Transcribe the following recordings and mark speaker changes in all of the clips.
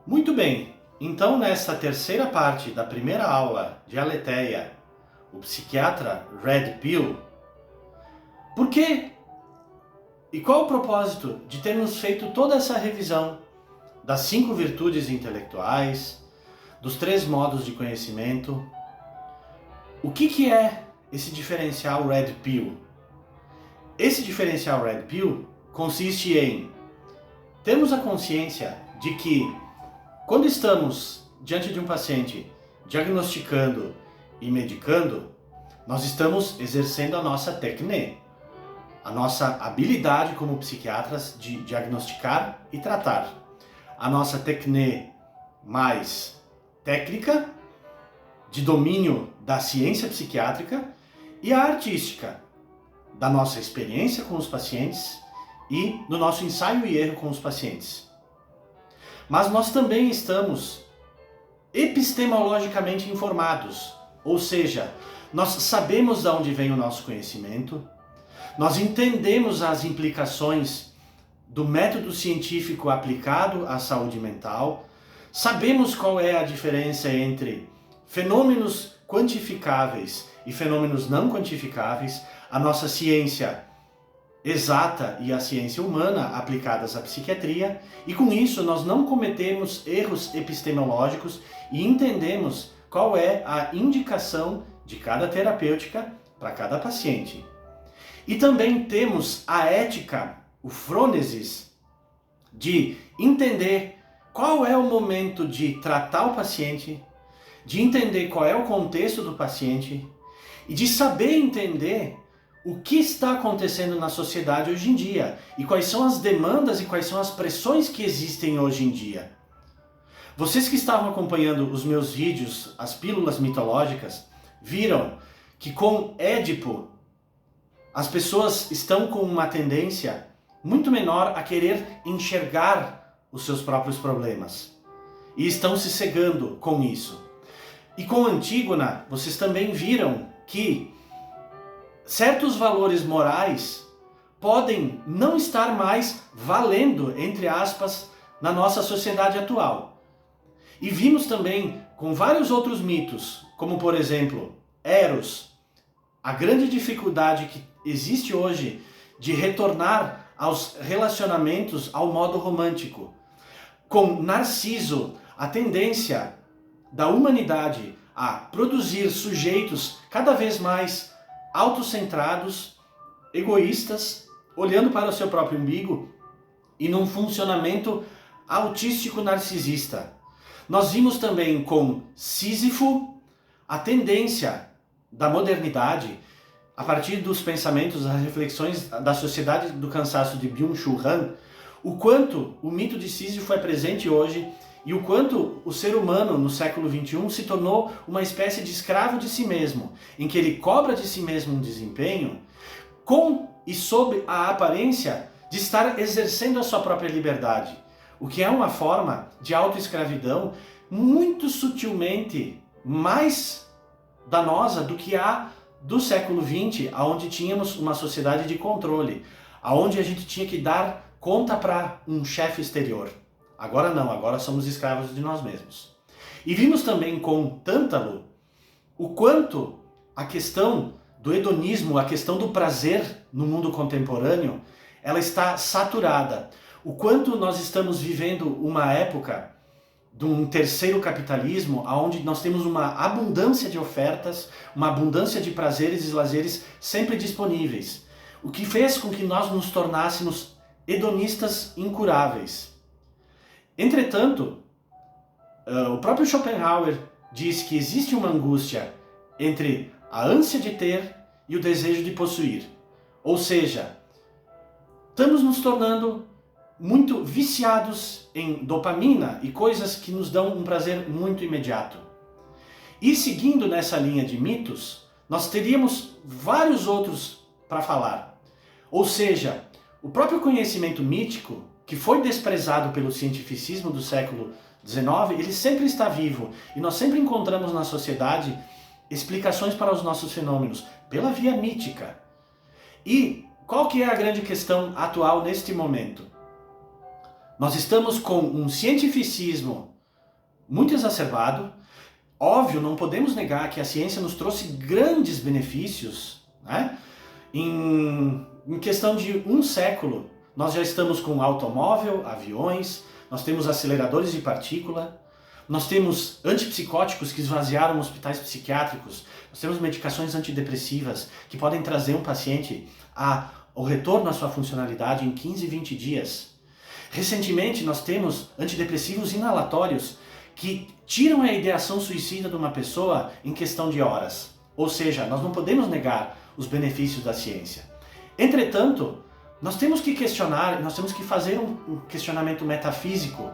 Speaker 1: Muito bem, então nesta terceira parte da primeira aula de Aletheia, o psiquiatra Red Pill, por que e qual o propósito de termos feito toda essa revisão das 5 virtudes intelectuais, dos 3 modos de conhecimento? O que é esse diferencial Red Pill? Esse diferencial Red Pill consiste em termos a consciência de que quando estamos diante de um paciente diagnosticando e medicando, nós estamos exercendo a nossa técnica, a nossa habilidade como psiquiatras de diagnosticar e tratar. A nossa técnica mais técnica, de domínio da ciência psiquiátrica, e a artística, da nossa experiência com os pacientes e do nosso ensaio e erro com os pacientes. Mas nós também estamos epistemologicamente informados, ou seja, nós sabemos de onde vem o nosso conhecimento, nós entendemos as implicações do método científico aplicado à saúde mental, sabemos qual é a diferença entre fenômenos quantificáveis e fenômenos não quantificáveis, a nossa ciência exata e a ciência humana aplicadas à psiquiatria, e com isso nós não cometemos erros epistemológicos e entendemos qual é a indicação de cada terapêutica para cada paciente. E também temos a ética, o frônesis, de entender qual é o momento de tratar o paciente, de entender qual é o contexto do paciente e de saber entender o que está acontecendo na sociedade hoje em dia e quais são as demandas e quais são as pressões que existem hoje em dia. Vocês que estavam acompanhando os meus vídeos, as pílulas mitológicas, viram que com Édipo as pessoas estão com uma tendência muito menor a querer enxergar os seus próprios problemas e estão se cegando com isso. E com Antígona, vocês também viram que certos valores morais podem não estar mais valendo, entre aspas, na nossa sociedade atual. E vimos também com vários outros mitos, como por exemplo, Eros, a grande dificuldade que existe hoje de retornar aos relacionamentos ao modo romântico. Com Narciso, a tendência da humanidade a produzir sujeitos cada vez mais autocentrados, egoístas, olhando para o seu próprio umbigo e num funcionamento autístico narcisista. Nós vimos também com Sísifo a tendência da modernidade, a partir dos pensamentos, das reflexões da Sociedade do Cansaço de Byung-Chul Han, o quanto o mito de Sísifo é presente hoje e o quanto o ser humano no século XXI se tornou uma espécie de escravo de si mesmo, em que ele cobra de si mesmo um desempenho com e sob a aparência de estar exercendo a sua própria liberdade, o que é uma forma de autoescravidão muito sutilmente mais danosa do que a do século XX, onde tínhamos uma sociedade de controle, onde a gente tinha que dar conta para um chefe exterior. Agora não, agora somos escravos de nós mesmos. E vimos também com Tântalo o quanto a questão do hedonismo, a questão do prazer no mundo contemporâneo, ela está saturada. O quanto nós estamos vivendo uma época de um terceiro capitalismo, onde nós temos uma abundância de ofertas, uma abundância de prazeres e lazeres sempre disponíveis. O que fez com que nós nos tornássemos hedonistas incuráveis. Entretanto, o próprio Schopenhauer diz que existe uma angústia entre a ânsia de ter e o desejo de possuir. Ou seja, estamos nos tornando muito viciados em dopamina e coisas que nos dão um prazer muito imediato. E seguindo nessa linha de mitos, nós teríamos vários outros para falar. Ou seja, o próprio conhecimento mítico, que foi desprezado pelo cientificismo do século XIX, ele sempre está vivo. E nós sempre encontramos na sociedade explicações para os nossos fenômenos pela via mítica. E qual que é a grande questão atual neste momento? Nós estamos com um cientificismo muito exacerbado. Óbvio, não podemos negar que a ciência nos trouxe grandes benefícios, né? Em questão de um século, nós já estamos com automóvel, aviões, nós temos aceleradores de partícula, nós temos antipsicóticos que esvaziaram hospitais psiquiátricos, nós temos medicações antidepressivas que podem trazer um paciente ao retorno à sua funcionalidade em 15, 20 dias. Recentemente, nós temos antidepressivos inalatórios que tiram a ideação suicida de uma pessoa em questão de horas. Ou seja, nós não podemos negar os benefícios da ciência. Entretanto, nós temos que questionar, nós temos que fazer um questionamento metafísico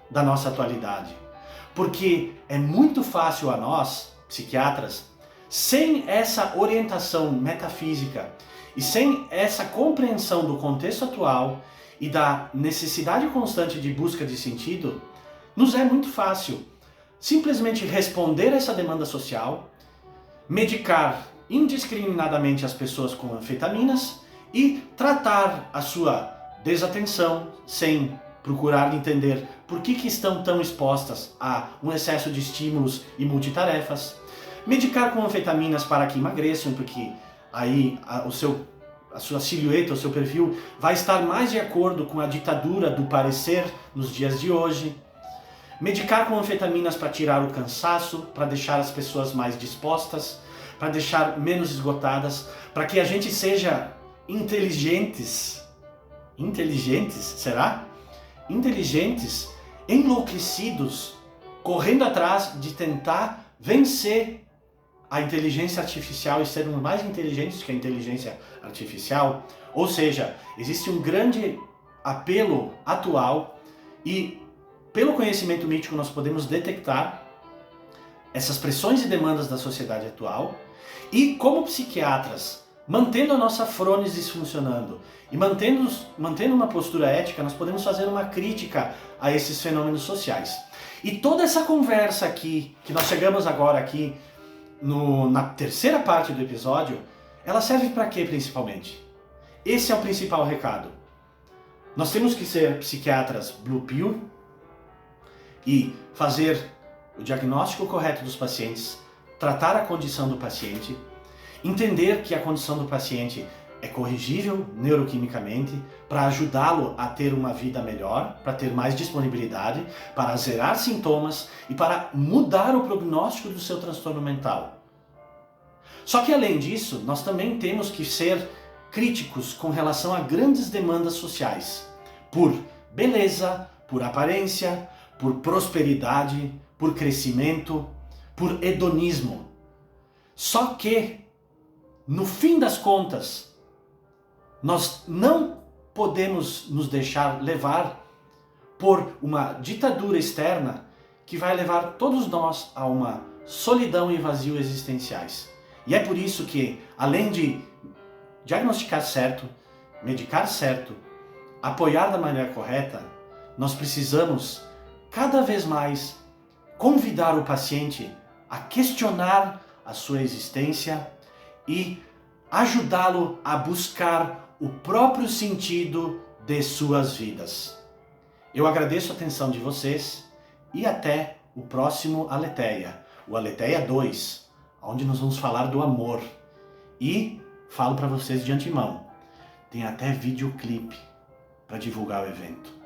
Speaker 1: da nossa atualidade. Porque é muito fácil a nós, psiquiatras, sem essa orientação metafísica e sem essa compreensão do contexto atual e da necessidade constante de busca de sentido, nos é muito fácil simplesmente responder a essa demanda social, medicar indiscriminadamente as pessoas com anfetaminas e tratar a sua desatenção sem procurar entender por que estão tão expostas a um excesso de estímulos e multitarefas, medicar com anfetaminas para que emagreçam, porque aí a sua silhueta, o seu perfil vai estar mais de acordo com a ditadura do parecer nos dias de hoje. Medicar com anfetaminas para tirar o cansaço, para deixar as pessoas mais dispostas, para deixar menos esgotadas, para que a gente seja inteligentes, será? Inteligentes, enlouquecidos, correndo atrás de tentar vencer a inteligência artificial e sermos mais inteligentes que a inteligência artificial. Ou seja, existe um grande apelo atual e pelo conhecimento mítico nós podemos detectar essas pressões e demandas da sociedade atual e como psiquiatras, mantendo a nossa frônesis funcionando e mantendo uma postura ética, nós podemos fazer uma crítica a esses fenômenos sociais. E toda essa conversa aqui, que nós chegamos agora aqui na terceira parte do episódio, ela serve para quê principalmente? Esse é o principal recado. Nós temos que ser psiquiatras blue pill e fazer o diagnóstico correto dos pacientes, tratar a condição do paciente, entender que a condição do paciente é corrigível neuroquimicamente para ajudá-lo a ter uma vida melhor, para ter mais disponibilidade, para zerar sintomas e para mudar o prognóstico do seu transtorno mental. Só que além disso, nós também temos que ser críticos com relação a grandes demandas sociais, por beleza, por aparência, por prosperidade, por crescimento, por hedonismo. Só que, no fim das contas, nós não podemos nos deixar levar por uma ditadura externa que vai levar todos nós a uma solidão e vazio existenciais. E é por isso que, além de diagnosticar certo, medicar certo, apoiar da maneira correta, nós precisamos cada vez mais convidar o paciente a questionar a sua existência e ajudá-lo a buscar o próprio sentido de suas vidas. Eu agradeço a atenção de vocês e até o próximo Aletheia, o Aletheia 2, onde nós vamos falar do amor. E falo para vocês de antemão, tem até videoclipe para divulgar o evento.